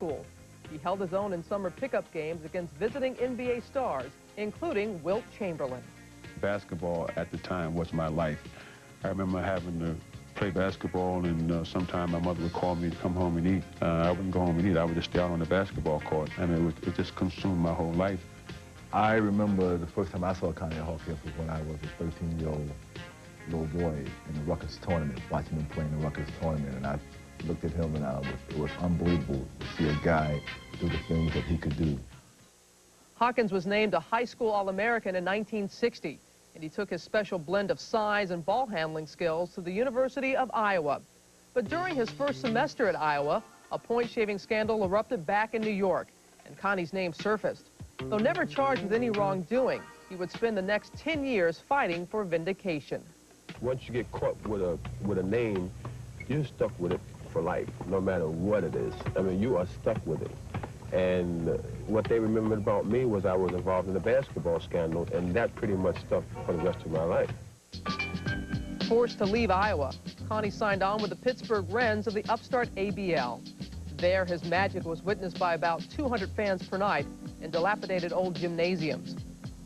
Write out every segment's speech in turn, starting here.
school. He held his own in summer pickup games against visiting NBA stars, including Wilt Chamberlain. Basketball at the time was my life. I remember having to play basketball, and sometime my mother would call me to come home and eat. I wouldn't go home and eat. I would just stay out on the basketball court, and it just consumed my whole life. I remember the first time I saw Connie Hawkins was when I was a 13-year-old little boy in the Rutgers tournament, watching him play in the Rutgers tournament, and I looked at him, and it was unbelievable to see a guy do the things that he could do. Hawkins was named a high school All-American in 1960, and he took his special blend of size and ball handling skills to the University of Iowa. But during his first semester at Iowa, a point-shaving scandal erupted back in New York, and Connie's name surfaced. Though never charged with any wrongdoing, he would spend the next 10 years fighting for vindication. Once you get caught with a name, you're stuck with it for life, no matter what it is. I mean, you are stuck with it. And what they remembered about me was I was involved in a basketball scandal, and that pretty much stuck for the rest of my life. Forced to leave Iowa, Connie signed on with the Pittsburgh Wrens of the upstart ABL. There, his magic was witnessed by about 200 fans per night in dilapidated old gymnasiums.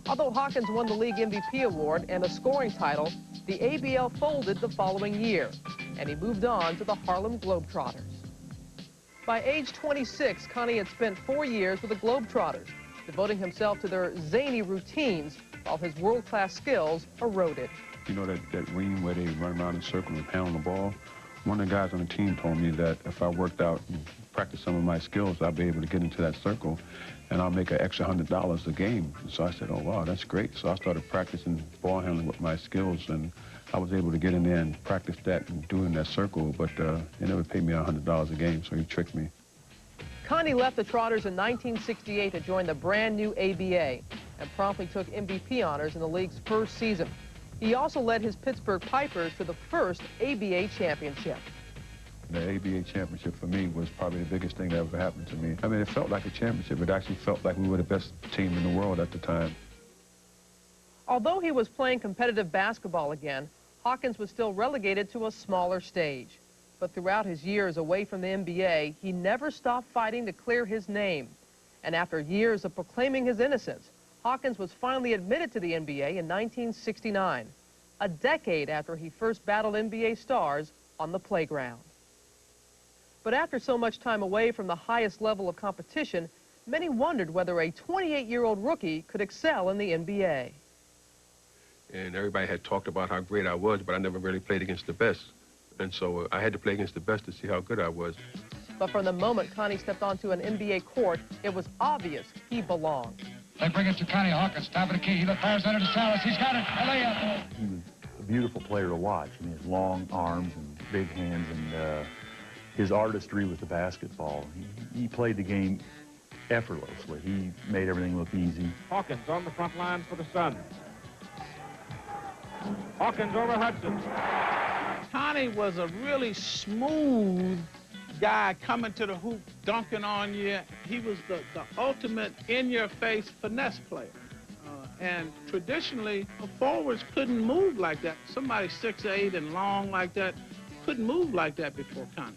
Although Hawkins won the league MVP award and a scoring title, the ABL folded the following year, and he moved on to the Harlem Globetrotters. By age 26, Connie had spent 4 years with the Globetrotters, devoting himself to their zany routines while his world-class skills eroded. You know that ring where they run around in circles and pound the ball? One of the guys on the team told me that if I worked out and practiced some of my skills, I'd be able to get into that circle, and I'll make an extra $100 a game. So I said, oh, wow, that's great. So I started practicing ball handling with my skills, and I was able to get in there and practice that and do in that circle, but they never paid me $100 a game, so he tricked me. Connie left the Trotters in 1968 to join the brand new ABA and promptly took MVP honors in the league's first season. He also led his Pittsburgh Pipers to the first ABA championship. The ABA championship for me was probably the biggest thing that ever happened to me. I mean, it felt like a championship. It actually felt like we were the best team in the world at the time. Although he was playing competitive basketball again, Hawkins was still relegated to a smaller stage. But throughout his years away from the NBA, he never stopped fighting to clear his name. And after years of proclaiming his innocence, Hawkins was finally admitted to the NBA in 1969, a decade after he first battled NBA stars on the playground. But after so much time away from the highest level of competition, many wondered whether a 28-year-old rookie could excel in the NBA. And everybody had talked about how great I was, but I never really played against the best. And so I had to play against the best to see how good I was. But from the moment Connie stepped onto an NBA court, it was obvious he belonged. They bring it to Connie Hawkins, top of the key. He fires under to Salas. He's got it. A layup. He was a beautiful player to watch. I mean, his long arms and big hands, and his artistry with the basketball. He played the game effortlessly. He made everything look easy. Hawkins on the front line for the Suns. Hawkins over Hudson. Connie was a really smooth guy coming to the hoop, dunking on you. He was the ultimate in-your-face finesse player. And traditionally, forwards couldn't move like that. Somebody 6'8" and long like that couldn't move like that before Connie.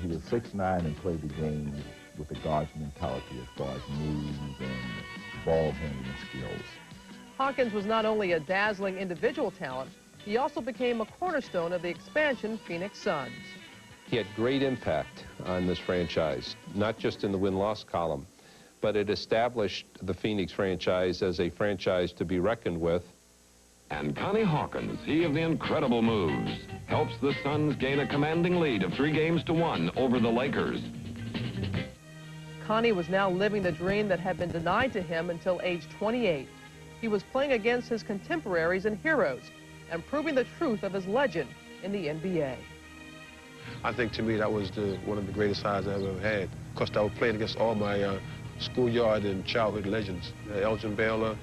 He was 6'9" and played the game with a guard's mentality as far as moves and ball handling skills. Hawkins was not only a dazzling individual talent, he also became a cornerstone of the expansion Phoenix Suns. He had great impact on this franchise, not just in the win-loss column, but it established the Phoenix franchise as a franchise to be reckoned with. And Connie Hawkins, he of the incredible moves, helps the Suns gain a commanding lead of 3-1 over the Lakers. Connie was now living the dream that had been denied to him until age 28. He was playing against his contemporaries and heroes and proving the truth of his legend in the NBA. I think to me that was one of the greatest highs I ever had. Of course, I was playing against all my schoolyard and childhood legends. Elgin Baylor,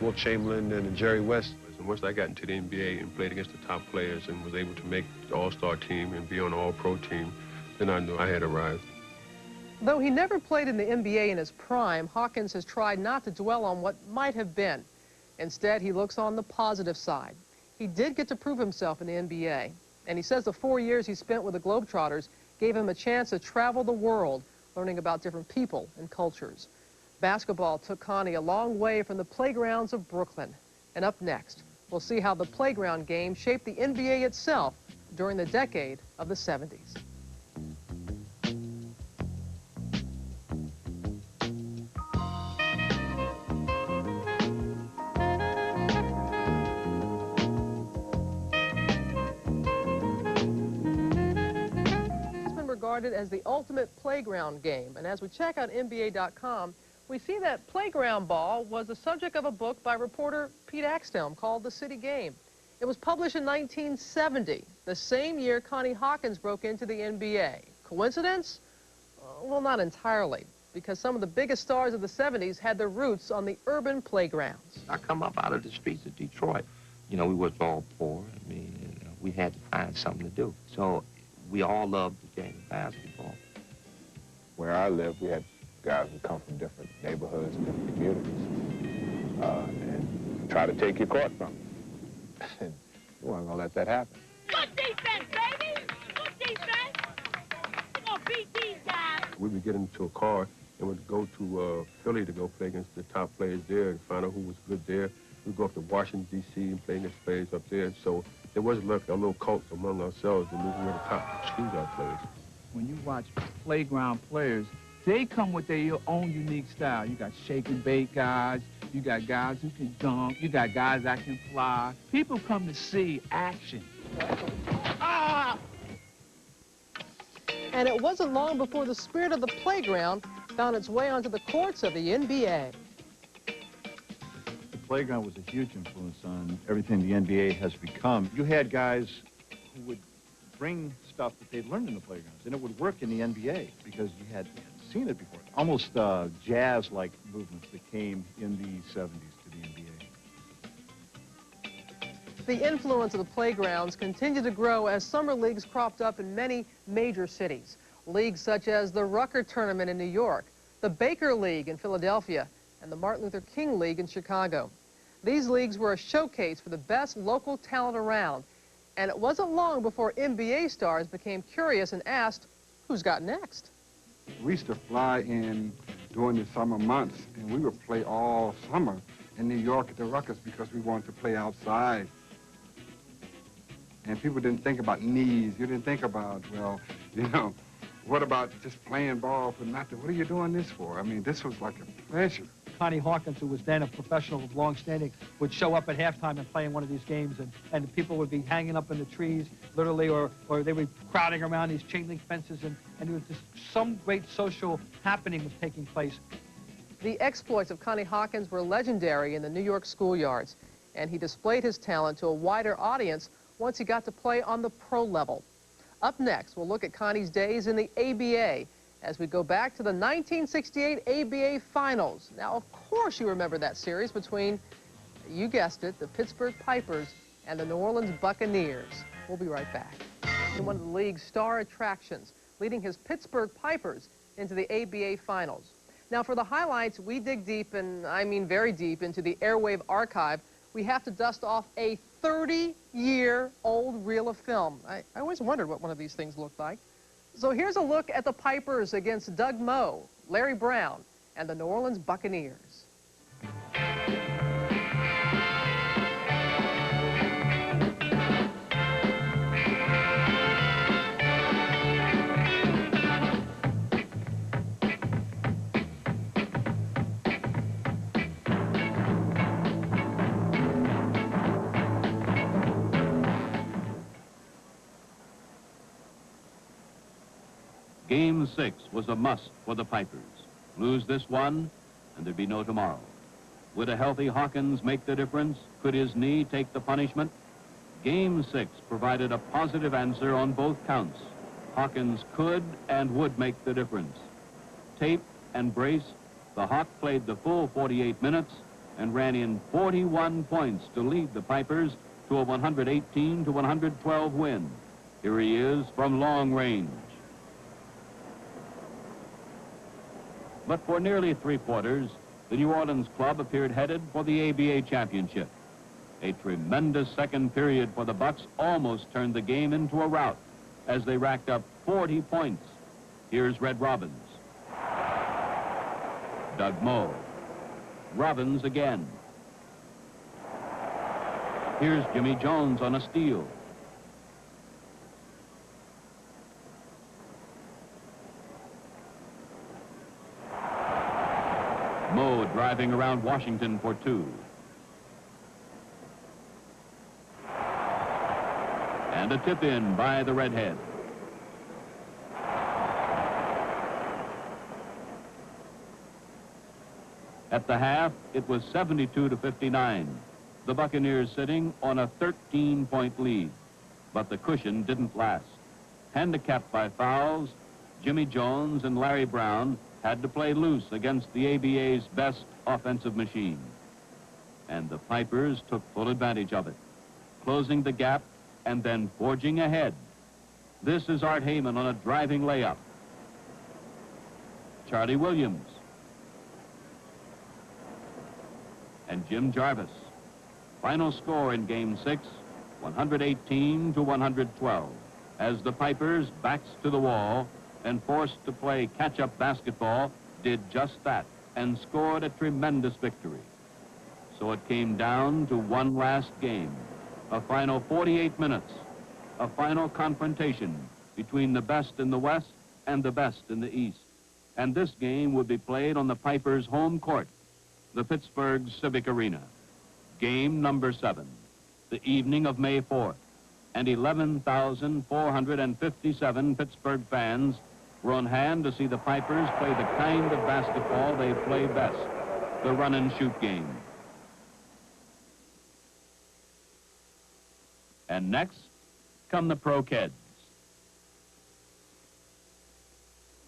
Wilt Chamberlain, and Jerry West. And once I got into the NBA and played against the top players and was able to make the All-Star team and be on the All-Pro team, then I knew I had arrived. Though he never played in the NBA in his prime, Hawkins has tried not to dwell on what might have been. Instead, he looks on the positive side. He did get to prove himself in the NBA, and he says the 4 years he spent with the Globetrotters gave him a chance to travel the world, learning about different people and cultures. Basketball took Connie a long way from the playgrounds of Brooklyn. And up next, we'll see how the playground game shaped the NBA itself during the decade of the 70s. Regarded as the ultimate playground game. And as we check out NBA.com, we see that playground ball was the subject of a book by reporter Pete Axthelm called The City Game. It was published in 1970, the same year Connie Hawkins broke into the NBA. Coincidence? Well, not entirely, because some of the biggest stars of the 70s had their roots on the urban playgrounds. I come up out of the streets of Detroit. You know, we was all poor. I mean, we had to find something to do. So we all loved the game of basketball. Where I live, we had guys who come from different neighborhoods and different communities and try to take your court from them. You weren't going to let that happen. Good defense, baby! Good defense! We're going to beat these guys! We would get into a car and would go to Philly to go play against the top players there and find out who was good there. We'd go up to Washington, D.C. and play against players up there. So there was like a little cult among ourselves, and we were the top shootout players. When you watch playground players, they come with their own unique style. You got shake and bake guys, you got guys who can dunk, you got guys that can fly. People come to see action. Ah! And it wasn't long before the spirit of the playground found its way onto the courts of the NBA. The playground was a huge influence on everything the NBA has become. You had guys who would bring stuff that they'd learned in the playgrounds, and it would work in the NBA because you had seen it before. Almost jazz-like movements that came in the 70s to the NBA. The influence of the playgrounds continued to grow as summer leagues cropped up in many major cities. Leagues such as the Rucker Tournament in New York, the Baker League in Philadelphia, and the Martin Luther King League in Chicago. These leagues were a showcase for the best local talent around, and it wasn't long before NBA stars became curious and asked, who's got next? We used to fly in during the summer months, and we would play all summer in New York at the Ruckers because we wanted to play outside. And people didn't think about knees. You didn't think about, well, you know, what about just playing ball for nothing? What are you doing this for? I mean, this was like a pleasure. Connie Hawkins, who was then a professional of long standing, would show up at halftime and play in one of these games, and people would be hanging up in the trees, literally, or they would be crowding around these chain link fences, and it was just some great social happening was taking place. The exploits of Connie Hawkins were legendary in the New York schoolyards, and he displayed his talent to a wider audience once he got to play on the pro level. Up next, we'll look at Connie's days in the ABA as we go back to the 1968 ABA Finals. Now, of course you remember that series between, you guessed it, the Pittsburgh Pipers and the New Orleans Buccaneers. We'll be right back. In one of the league's star attractions, leading his Pittsburgh Pipers into the ABA Finals. Now, for the highlights, we dig deep, and I mean very deep, into the Airwave archive. We have to dust off a 30-year-old reel of film. I always wondered what one of these things looked like. So here's a look at the Pipers against Doug Moe, Larry Brown, and the New Orleans Buccaneers. Game 6 was a must for the Pipers. Lose this one, and there'd be no tomorrow. Would a healthy Hawkins make the difference? Could his knee take the punishment? Game 6 provided a positive answer on both counts. Hawkins could and would make the difference. Tape and brace, the Hawk played the full 48 minutes and ran in 41 points to lead the Pipers to a 118-112 win. Here he is from long range. But for nearly 3 quarters, the New Orleans club appeared headed for the ABA championship. A tremendous second period for the Bucks almost turned the game into a rout as they racked up 40 points. Here's Red Robbins. Doug Moe. Robbins again. Here's Jimmy Jones on a steal. Moe driving around Washington for 2. And a tip in by the Redhead. At the half, it was 72-59. The Buccaneers sitting on a 13-point lead. But the cushion didn't last. Handicapped by fouls, Jimmy Jones and Larry Brown had to play loose against the ABA's best offensive machine. And the Pipers took full advantage of it, closing the gap and then forging ahead. This is Art Heyman on a driving layup. Charlie Williams. And Jim Jarvis. Final score in Game 6, 118-112, as the Pipers, backs to the wall and forced to play catch-up basketball, did just that and scored a tremendous victory. So it came down to one last game, a final 48 minutes, a final confrontation between the best in the West and the best in the East. And this game would be played on the Pipers' home court, the Pittsburgh Civic Arena. Game number 7, the evening of May 4th, and 11,457 Pittsburgh fans were on hand to see the Pipers play the kind of basketball they play best, the run-and-shoot game. And next come the Pro-Keds.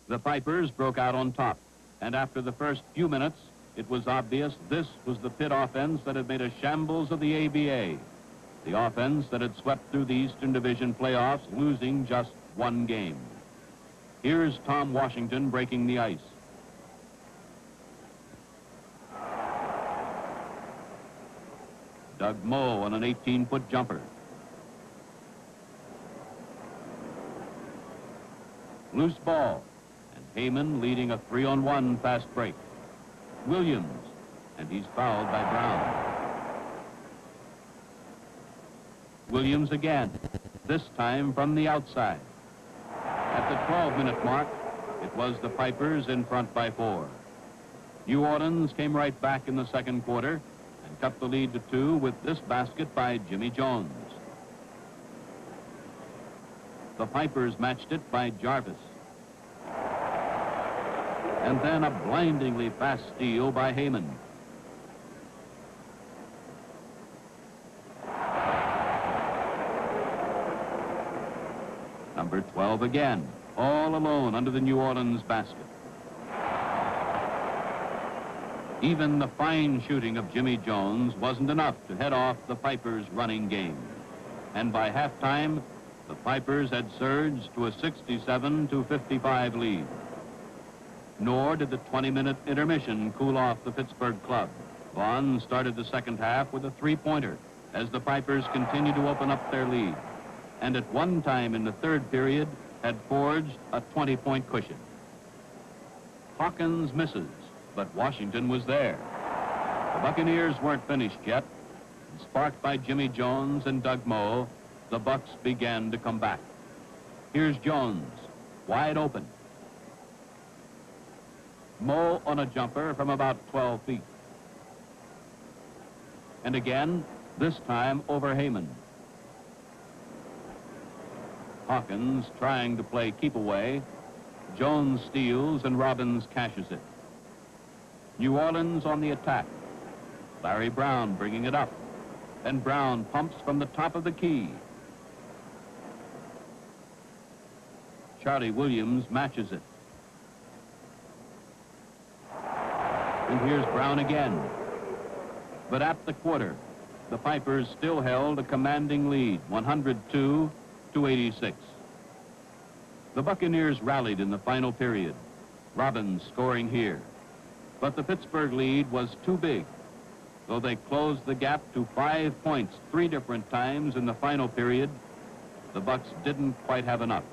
The Pipers broke out on top, and after the first few minutes, it was obvious this was the Pitt offense that had made a shambles of the ABA, the offense that had swept through the Eastern Division playoffs, losing just one game. Here's Tom Washington breaking the ice. Doug Moe on an 18-foot jumper. Loose ball, and Heyman leading a 3-on-1 fast break. Williams, and he's fouled by Brown. Williams again, this time from the outside. At the 12-minute mark, it was the Pipers in front by 4. New Orleans came right back in the second quarter and cut the lead to 2 with this basket by Jimmy Jones. The Pipers matched it by Jarvis. And then a blindingly fast steal by Heyman. Number 12 again, all alone under the New Orleans basket. Even the fine shooting of Jimmy Jones wasn't enough to head off the Pipers' running game. And by halftime, the Pipers had surged to a 67-55 lead. Nor did the 20-minute intermission cool off the Pittsburgh club. Vaughn started the second half with a 3-pointer as the Pipers continued to open up their lead, and at one time in the third period had forged a 20-point cushion. Hawkins misses, but Washington was there. The Buccaneers weren't finished yet. Sparked by Jimmy Jones and Doug Moe, the Bucks began to come back. Here's Jones, wide open. Moe on a jumper from about 12 feet. And again, this time over Heyman. Hawkins trying to play keep away. Jones steals and Robbins cashes it. New Orleans on the attack. Larry Brown bringing it up. And Brown pumps from the top of the key. Charlie Williams matches it. And here's Brown again. But at the quarter, the Pipers still held a commanding lead, 102-86. The Buccaneers rallied in the final period. Robbins scoring here. But the Pittsburgh lead was too big. Though they closed the gap to 5 points 3 different times in the final period, the Bucks didn't quite have enough.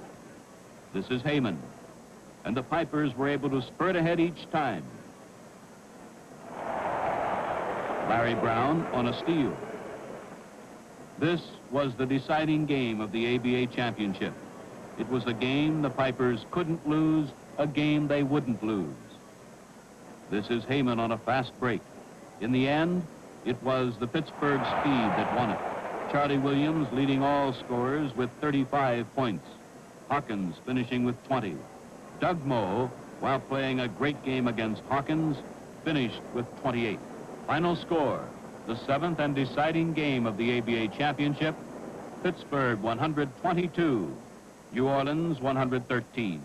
This is Heyman. And the Pipers were able to spurt ahead each time. Larry Brown on a steal. This was the deciding game of the ABA championship. It was a game the Pipers couldn't lose, a game they wouldn't lose. This is Heyman on a fast break. In the end, it was the Pittsburgh speed that won it. Charlie Williams leading all scorers with 35 points. Hawkins finishing with 20. Doug Moe, while playing a great game against Hawkins, finished with 28. Final score, the 7th and deciding game of the ABA championship, Pittsburgh 122, New Orleans 113.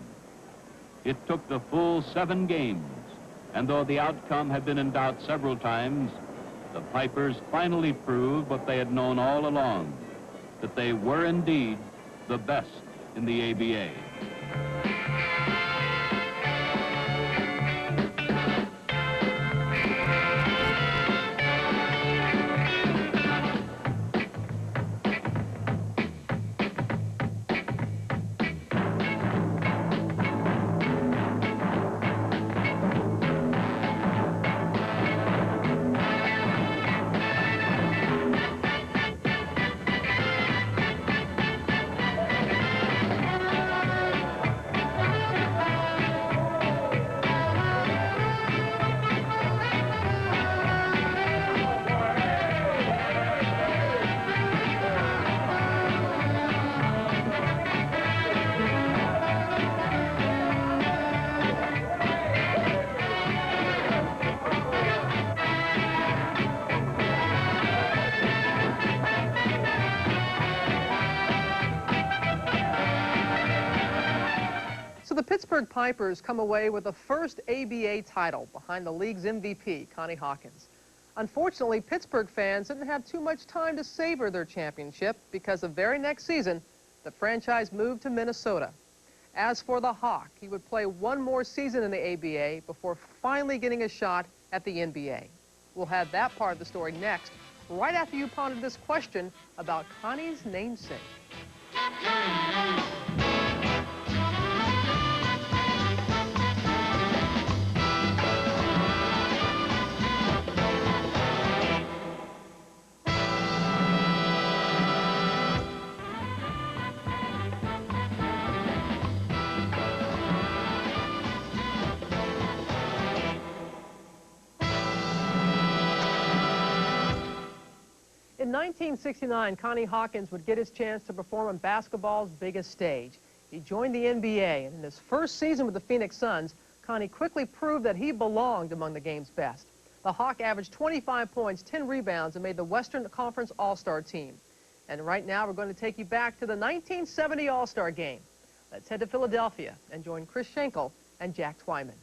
It took the full 7 games, and though the outcome had been in doubt several times, the Pipers finally proved what they had known all along, that they were indeed the best in the ABA. So the Pittsburgh Pipers come away with the first ABA title behind the league's MVP, Connie Hawkins. Unfortunately, Pittsburgh fans didn't have too much time to savor their championship because the very next season, the franchise moved to Minnesota. As for the Hawk, he would play one more season in the ABA before finally getting a shot at the NBA. We'll have that part of the story next, right after you ponder this question about Connie's namesake. In 1969, Connie Hawkins would get his chance to perform on basketball's biggest stage. He joined the NBA, and in his first season with the Phoenix Suns, Connie quickly proved that he belonged among the game's best. The Hawk averaged 25 points, 10 rebounds, and made the Western Conference All-Star team. And right now, we're going to take you back to the 1970 All-Star game. Let's head to Philadelphia and join Chris Schenkel and Jack Twyman.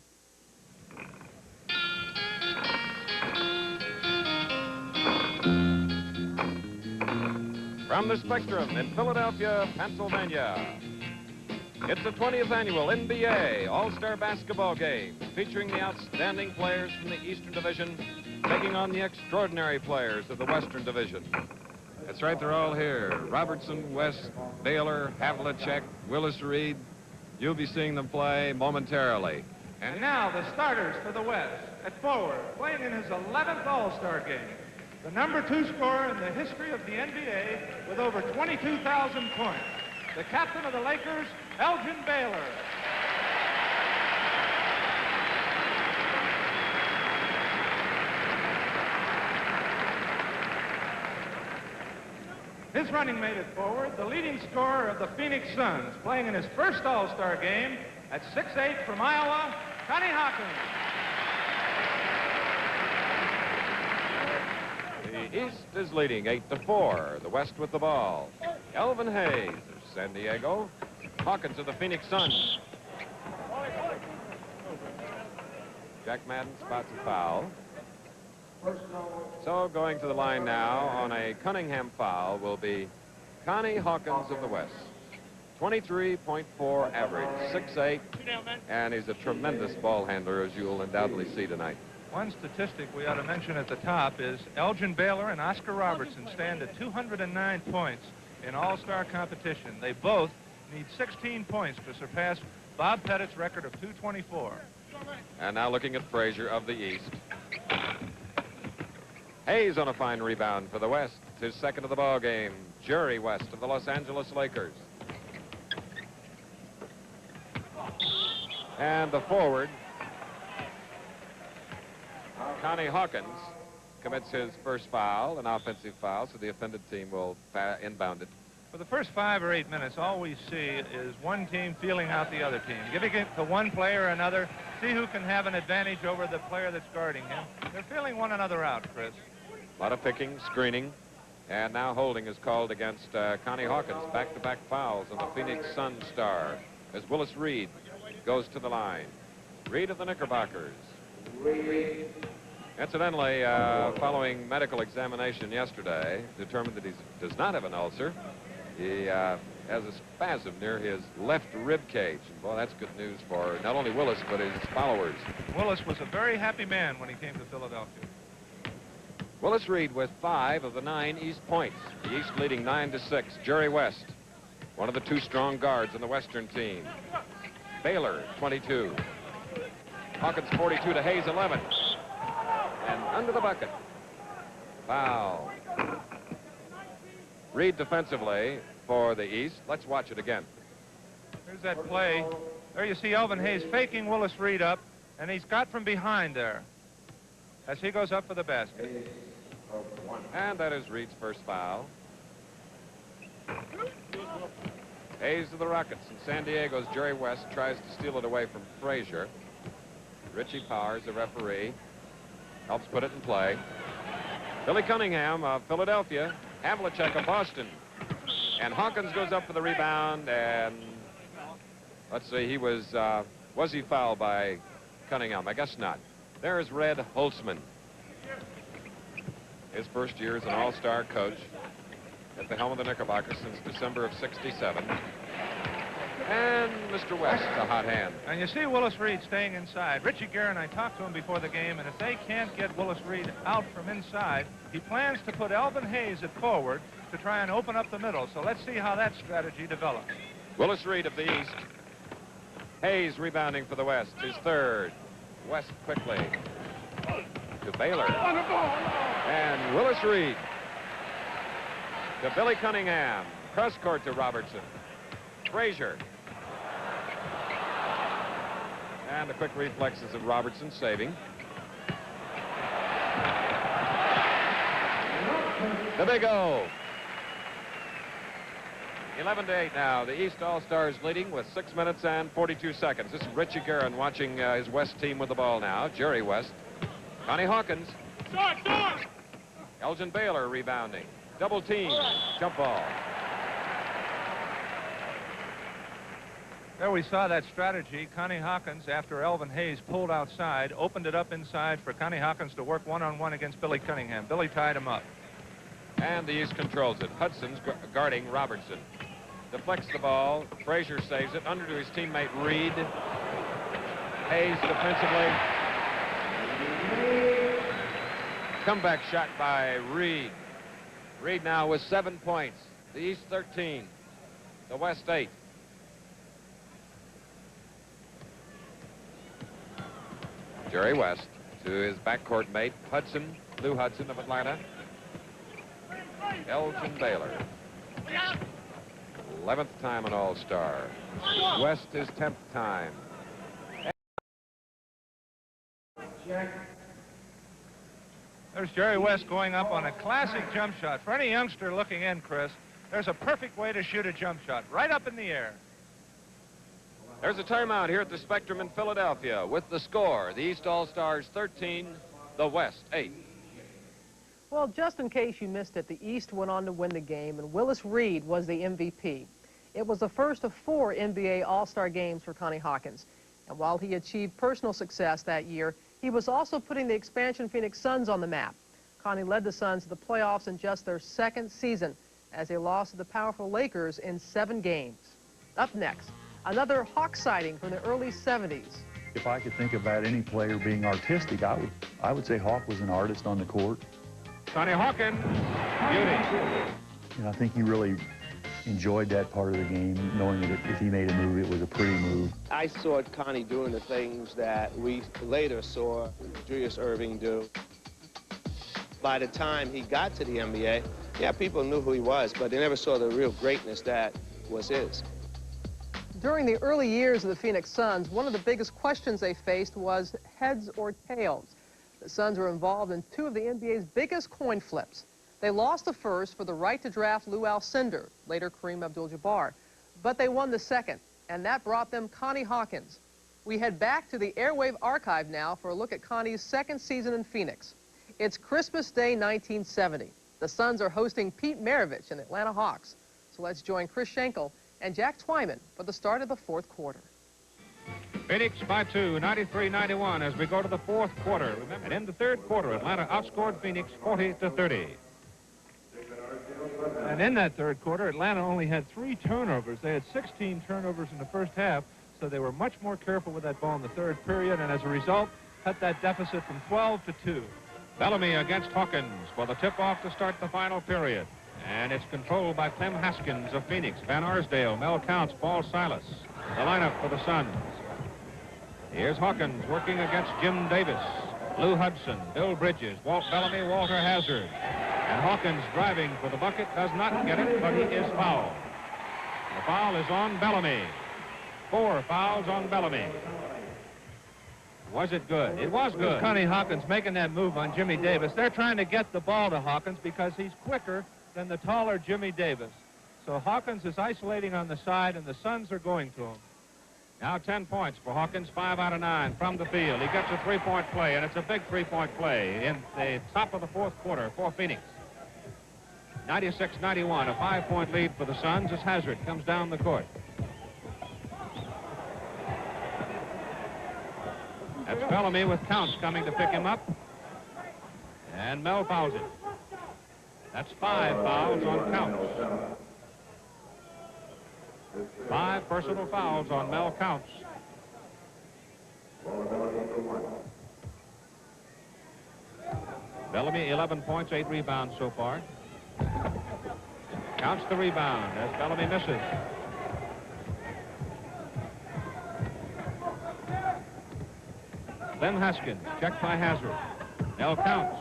From the Spectrum in Philadelphia, Pennsylvania, it's the 20th annual NBA All-Star Basketball Game, featuring the outstanding players from the Eastern Division taking on the extraordinary players of the Western Division. That's right, they're all here. Robertson, West, Baylor, Havlicek, Willis Reed. You'll be seeing them play momentarily. And now the starters for the West. At forward, playing in his 11th All-Star game, the #2 scorer in the history of the NBA with over 22,000 points, the captain of the Lakers, Elgin Baylor. His running mate at forward, the leading scorer of the Phoenix Suns, playing in his first All-Star game at 6'8" from Iowa, Connie Hawkins. The East is leading 8-4. The West with the ball. Elvin Hayes of San Diego. Hawkins of the Phoenix Suns. Jack Madden spots a foul. So going to the line now on a Cunningham foul will be Connie Hawkins of the West. 23.4 average, 6'8", and he's a tremendous ball handler, as you'll undoubtedly see tonight. One statistic we ought to mention at the top is Elgin Baylor and Oscar Robertson stand at 209 points in all-star competition. They both need 16 points to surpass Bob Pettit's record of 224. And now looking at Frazier of the East. Hayes on a fine rebound for the West. His second of the ball game. Jerry West of the Los Angeles Lakers. And the forward, Connie Hawkins, commits his first foul, an offensive foul, so the offended team will inbound it. For the first 5 or 8 minutes, all we see is one team feeling out the other team, giving it to one player or another, see who can have an advantage over the player that's guarding him. They're feeling one another out, Chris. A lot of picking, screening, and now holding is called against Connie Hawkins. Back-to-back fouls on the Phoenix Sun star as Willis Reed goes to the line. Reed of the Knickerbockers. Incidentally, following medical examination yesterday, determined that he does not have an ulcer. He has a spasm near his left rib cage. And boy, that's good news for not only Willis, but his followers. Willis was a very happy man when he came to Philadelphia. Willis Reed with 5 of the 9 East points. The East leading 9-6. Jerry West, one of the 2 strong guards on the Western team. Baylor, 22. Hawkins, 42 to Hayes, 11. And under the bucket. Foul. Reed defensively for the East. Let's watch it again. Here's that play. There you see Elvin Hayes faking Willis Reed up, and he's got from behind there as he goes up for the basket. And that is Reed's first foul. Hayes to the Rockets, and San Diego's Jerry West tries to steal it away from Frazier. Richie Powers, the referee, helps put it in play. Billy Cunningham of Philadelphia, Havlicek of Boston. And Hawkins goes up for the rebound, and let's see, was he fouled by Cunningham? I guess not. There's Red Holtzman. His first year as an all-star coach at the helm of the Knickerbockers since December of '67. And Mr. West, a hot hand. And you see Willis Reed staying inside. Richie Gere and I talked to him before the game, and if they can't get Willis Reed out from inside, he plans to put Elvin Hayes at forward to try and open up the middle. So let's see how that strategy develops. Willis Reed of the East. Hayes rebounding for the West, his third. West quickly to Baylor. And Willis Reed to Billy Cunningham. Cross court to Robertson. Frazier. And the quick reflexes of Robertson saving. The big O. 11-8 now. The East All-Stars leading with 6 minutes and 42 seconds. This is Richie Guerin watching his West team with the ball now. Jerry West. Connie Hawkins. Elgin Baylor rebounding. Double team. Jump ball. There we saw that strategy. Connie Hawkins, after Elvin Hayes pulled outside, opened it up inside for Connie Hawkins to work one-on-one against Billy Cunningham. Billy tied him up. And the East controls it. Hudson's guarding Robertson. Deflects the ball. Frazier saves it. Under to his teammate Reed. Hayes defensively. Comeback shot by Reed. Reed now with 7 points. The East 13. The West 8. Jerry West to his backcourt mate, Hudson, Lou Hudson of Atlanta. Elgin Baylor. 11th time an All-Star. West his 10th time. There's Jerry West going up on a classic jump shot. For any youngster looking in, Chris, there's a perfect way to shoot a jump shot, right up in the air. There's a timeout here at the Spectrum in Philadelphia with the score. The East All-Stars 13, the West 8. Well, just in case you missed it, the East went on to win the game, and Willis Reed was the MVP. It was the first of 4 NBA All-Star games for Connie Hawkins. And while he achieved personal success that year, he was also putting the expansion Phoenix Suns on the map. Connie led the Suns to the playoffs in just their 2nd season as they lost to the powerful Lakers in 7 games. Up next, another Hawk sighting from the early 70s. If I could think about any player being artistic, I would say Hawk was an artist on the court. Connie Hawkins, beauty. And I think he really enjoyed that part of the game, knowing that if he made a move, it was a pretty move. I saw Connie doing the things that we later saw Julius Erving do. by the time he got to the NBA, yeah, people knew who he was, but they never saw the real greatness that was his. During the early years of the Phoenix Suns, one of the biggest questions they faced was heads or tails. The Suns were involved in two of the NBA's biggest coin flips. They lost the first for the right to draft Lou Alcindor, later Kareem Abdul-Jabbar, but they won the second, and that brought them Connie Hawkins. We head back to the Airwave archive now for a look at Connie's second season in Phoenix. It's Christmas Day 1970. The Suns are hosting Pete Maravich and the Atlanta Hawks. So let's join Chris Schenkel and Jack Twyman for the start of the fourth quarter. Phoenix by 2, 93-91 as we go to the fourth quarter. And in the third quarter, Atlanta outscored Phoenix 40-30. And in that third quarter, Atlanta only had 3 turnovers. They had 16 turnovers in the first half, so they were much more careful with that ball in the third period, and as a result, cut that deficit from 12 to 2. Bellamy against Hawkins for the tip-off to start the final period. And it's controlled by Clem Haskins of Phoenix, Van Arsdale, Mel Counts, Paul Silas. The lineup for the Suns. Here's Hawkins working against Jim Davis, Lou Hudson, Bill Bridges, Walt Bellamy, Walter Hazard. And Hawkins driving for the bucket, does not get it, but he is fouled. The foul is on Bellamy. 4 fouls on Bellamy. Was it good? It was good. Connie Hawkins making that move on Jimmy Davis. They're trying to get the ball to Hawkins because he's quicker than the taller Jimmy Davis. So Hawkins is isolating on the side, and the Suns are going to him. Now 10 points for Hawkins, 5 out of 9 from the field. He gets a three-point play, and it's a big three-point play in the top of the fourth quarter for Phoenix. 96-91, a 5-point lead for the Suns as Hazard comes down the court. That's Bellamy with Counts coming to pick him up. And Mel fouls it. That's 5 fouls on Counts. 5 personal fouls on Mel Counts. Bellamy, 11 points, 8 rebounds so far. Counts the rebound as Bellamy misses. Clem Haskins, checked by Hazard. Mel Counts.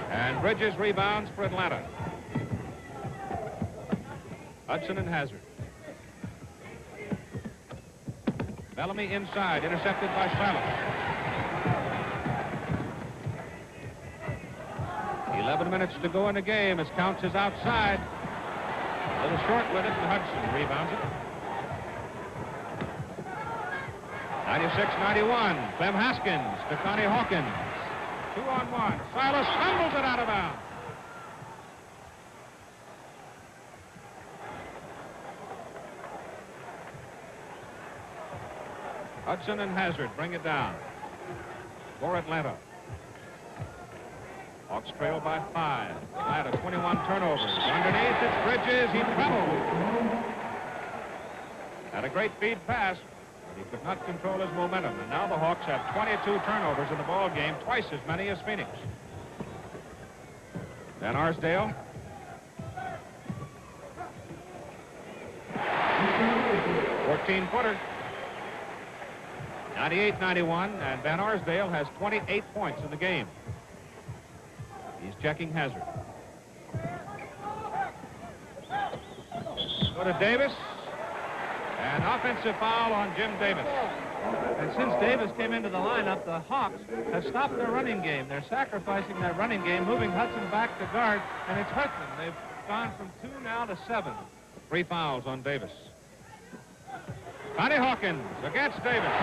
And Bridges rebounds for Atlanta. Hudson and Hazard. Bellamy inside, intercepted by Silas. 11 minutes to go in the game as Counts is outside. A little short with it, and Hudson rebounds it. 96-91. Clem Haskins to Connie Hawkins. 2-on-1. Silas fumbles it out of bounds. Hudson and Hazard bring it down for Atlanta. Hawks trail by 5. Atlanta 21 turnovers. Underneath it's Bridges. He traveled. Had a great feed pass, but he could not control his momentum. And now the Hawks have 22 turnovers in the ball game, twice as many as Phoenix. Van Arsdale. .14-footer. 98-91, and Van Arsdale has 28 points in the game. He's checking Hazard. Go to Davis. An offensive foul on Jim Davis. And since Davis came into the lineup, the Hawks have stopped their running game. They're sacrificing their running game, moving Hudson back to guard, and it's hurt them. They've gone from 2 now to 7. 3 fouls on Davis. Connie Hawkins against Davis.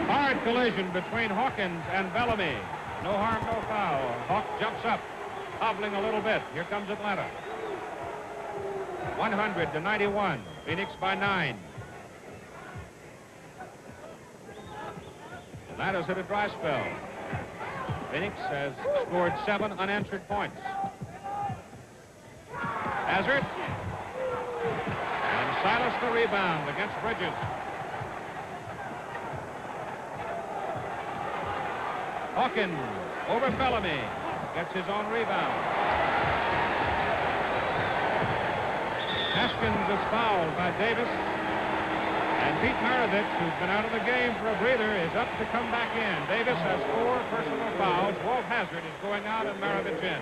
Hard collision between Hawkins and Bellamy. No harm, no foul. Hawk jumps up, hobbling a little bit. Here comes Atlanta. 100-91. Phoenix by 9. Atlanta's hit a dry spell. Phoenix has scored 7 unanswered points. Hazard. And Silas the rebound against Bridges. Hawkins over Bellamy. Gets his own rebound. Haskins is fouled by Davis. And Pete Maravich, who's been out of the game for a breather, is up to come back in. Davis has 4 personal fouls. Walt Hazard is going out and Maravich in.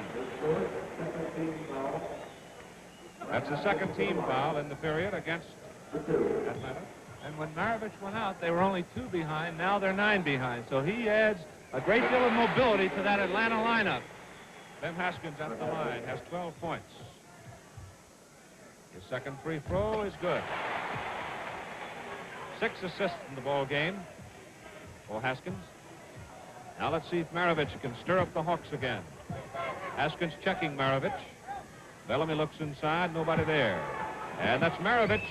That's the second team foul in the period against Atlanta. And when Maravich went out, they were only 2 behind. Now they're 9 behind. So he adds a great deal of mobility to that Atlanta lineup. Ben Haskins at the line has 12 points. His second free throw is good. 6 assists in the ball game for Haskins. Now let's see if Maravich can stir up the Hawks again. Haskins checking Maravich. Bellamy looks inside, nobody there. And that's Maravich.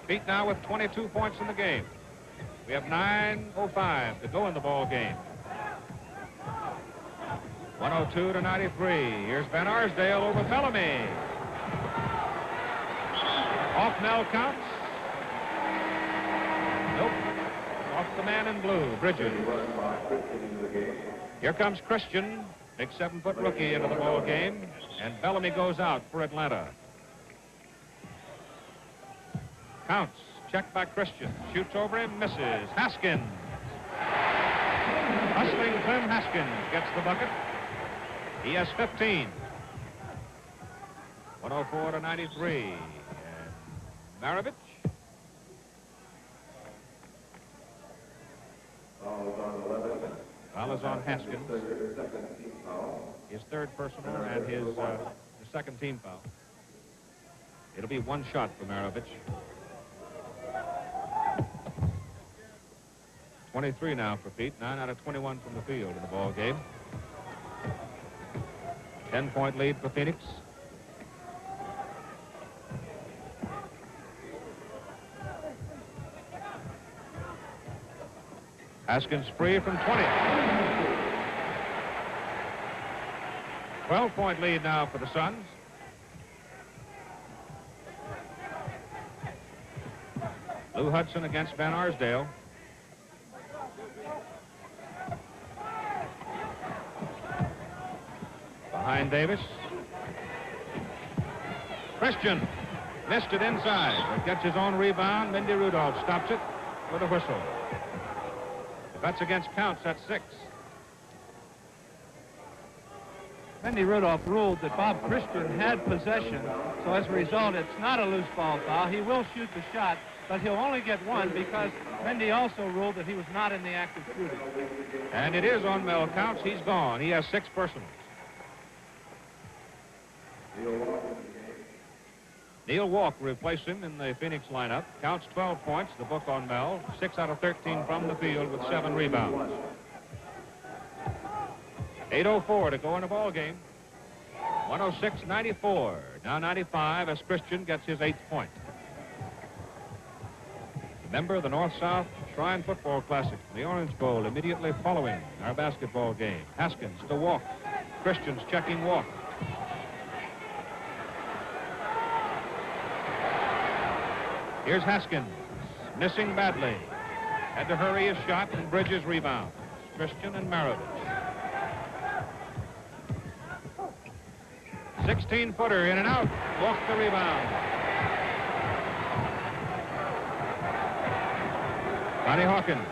Pete now with 22 points in the game. We have 9:05 to go in the ball game. 102-93. Here's Van Arsdale over Bellamy. Off Mel counts. Nope. Off the man in blue, Bridges. Here comes Christian, big 7-foot rookie into the ball game, and Bellamy goes out for Atlanta. Counts, checked by Christian, shoots over him, misses. Haskins. Hustling Clem Haskins gets the bucket. He has 15. 104-93. And Maravich. Foul is on Haskins. His third personal and his second team foul. It'll be 1 shot for Maravich. 23 now for Pete. 9 out of 21 from the field in the ball game. 10-point lead for Phoenix. Haskins free from 20. 12-point lead now for the Suns. Lou Hudson against Van Arsdale. Behind Davis. Christian missed it inside, but gets his own rebound. Mindy Rudolph stops it with a whistle. If that's against Counts, that's 6. Mindy Rudolph ruled that Bob Christian had possession, so as a result, it's not a loose ball foul. He will shoot the shot, but he'll only get 1 because Mindy also ruled that he was not in the act of shooting. And it is on Mel Counts. He's gone. He has 6 personals. Neil Walk replaced him in the Phoenix lineup. Counts 12 points, the book on Mel. 6 out of 13 from the field with 7 rebounds. 8:04 to go in the ball game. 106-94. Now 95 as Christian gets his 8th point. Member of the North-South Shrine Football Classic, the Orange Bowl, immediately following our basketball game. Haskins to Walk. Christian's checking Walk. Here's Haskins, missing badly. Had to hurry his shot, and Bridges rebounds. Christian and Maravich. 16-footer in and out. Walk the rebound. Connie Hawkins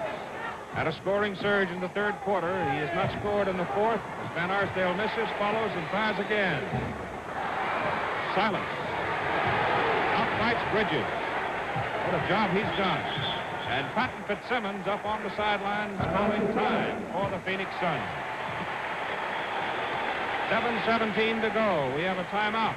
had a scoring surge in the 3rd quarter. He has not scored in the 4th. As Van Arsdale misses, follows, and tries again. Silence. Outfights Bridges. What a job he's done. And Patton Fitzsimmons up on the sidelines calling time for the Phoenix Suns. 7:17 to go. We have a timeout.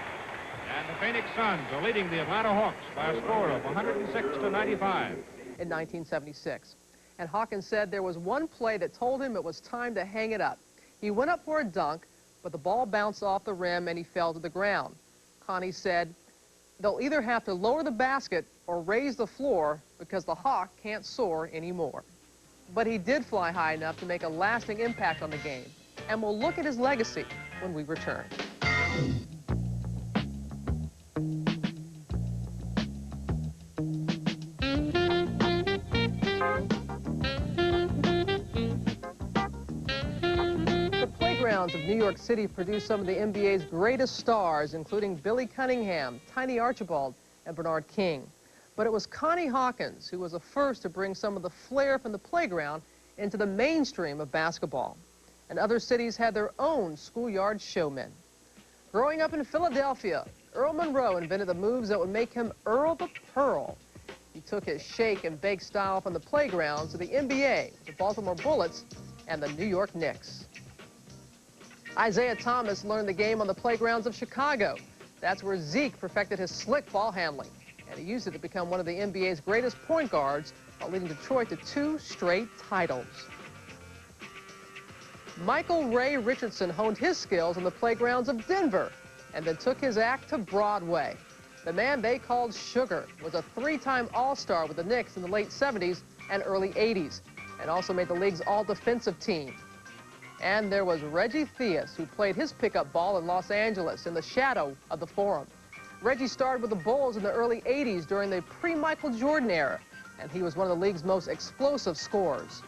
And the Phoenix Suns are leading the Atlanta Hawks by a score of 106-95. In 1976. And Hawkins said there was one play that told him it was time to hang it up. He went up for a dunk, but the ball bounced off the rim and he fell to the ground. Connie said, they'll either have to lower the basket or raise the floor because the Hawk can't soar anymore. But he did fly high enough to make a lasting impact on the game. And we'll look at his legacy when we return. The playgrounds of New York City produced some of the NBA's greatest stars, including Billy Cunningham, Tiny Archibald, and Bernard King. But it was Connie Hawkins who was the first to bring some of the flair from the playground into the mainstream of basketball. And other cities had their own schoolyard showmen. Growing up in Philadelphia, Earl Monroe invented the moves that would make him Earl the Pearl. He took his shake and bake style from the playgrounds to the NBA, the Baltimore Bullets, and the New York Knicks. Isaiah Thomas learned the game on the playgrounds of Chicago. That's where Zeke perfected his slick ball handling, and he used it to become one of the NBA's greatest point guards while leading Detroit to 2 straight titles. Michael Ray Richardson honed his skills on the playgrounds of Denver and then took his act to Broadway. The man they called Sugar was a 3-time All-Star with the Knicks in the late 70s and early 80s, and also made the league's all-defensive team. And there was Reggie Theus, who played his pickup ball in Los Angeles in the shadow of the Forum. Reggie started with the Bulls in the early 80s during the pre-Michael Jordan era, and he was one of the league's most explosive scorers.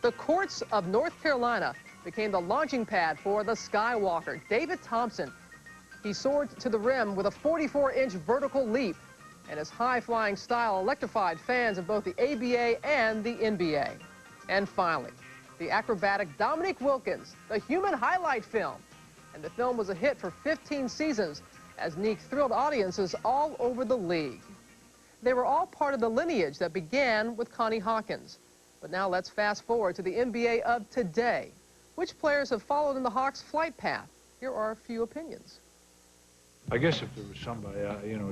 The courts of North Carolina became the launching pad for the Skywalker, David Thompson. He soared to the rim with a 44-inch vertical leap, and his high-flying style electrified fans in both the ABA and the NBA. And finally, the acrobatic Dominique Wilkins, the human highlight film. And the film was a hit for 15 seasons as Neek thrilled audiences all over the league. They were all part of the lineage that began with Connie Hawkins. But now let's fast forward to the NBA of today. Which players have followed in the Hawks' flight path? Here are a few opinions. I guess if there was somebody,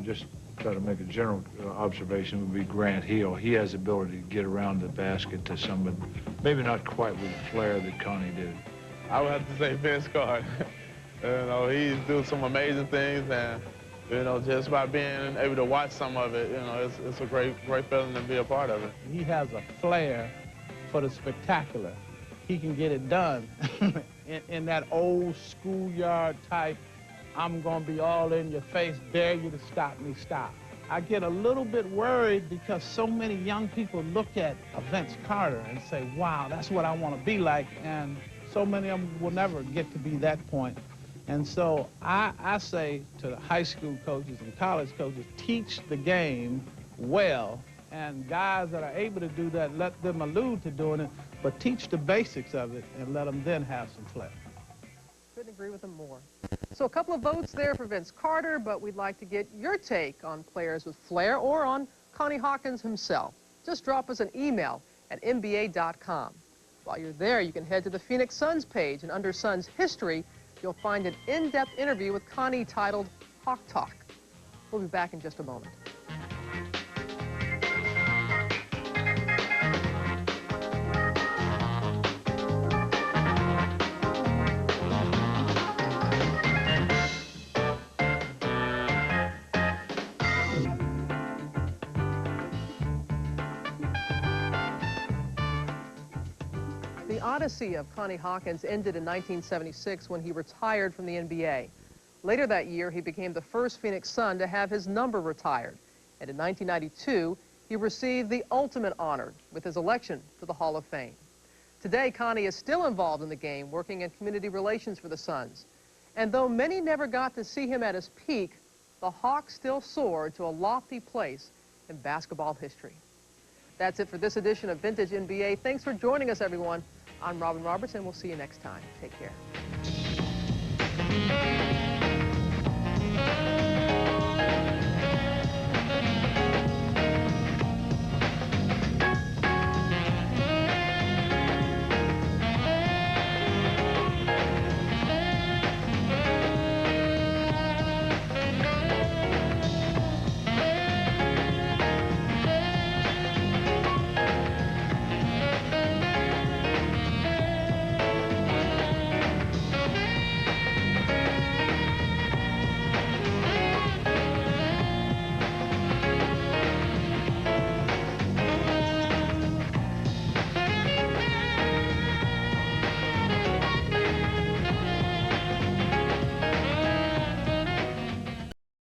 just try to make a general observation, would be Grant Hill. He has the ability to get around the basket to somebody, maybe not quite with the flair that Connie did. I would have to say Vince Carter. He's doing some amazing things, and just by being able to watch some of it, it's a great feeling to be a part of it. He has a flair for the spectacular. He can get it done in that old schoolyard type, I'm gonna be all in your face, dare you to stop me, stop. I get a little bit worried because so many young people look at Vince Carter and say, wow, that's what I want to be like, and so many of them will never get to be that point. And so I say to the high school coaches and college coaches, teach the game well, and guys that are able to do that, let them allude to doing it, but teach the basics of it and let them then have some flair. Couldn't agree with them more. So a couple of votes there for Vince Carter, but we'd like to get your take on players with flair or on Connie Hawkins himself. Just drop us an email at NBA.com. While you're there, you can head to the Phoenix Suns page, and under Suns history, you'll find an in-depth interview with Connie titled Hawk Talk. We'll be back in just a moment. The odyssey of Connie Hawkins ended in 1976 when he retired from the NBA. Later that year, he became the first Phoenix Sun to have his number retired. And in 1992, he received the ultimate honor with his election to the Hall of Fame. Today, Connie is still involved in the game, working in community relations for the Suns. And though many never got to see him at his peak, the Hawks still soared to a lofty place in basketball history. That's it for this edition of Vintage NBA. Thanks for joining us, everyone. I'm Robin Roberts, and we'll see you next time. Take care.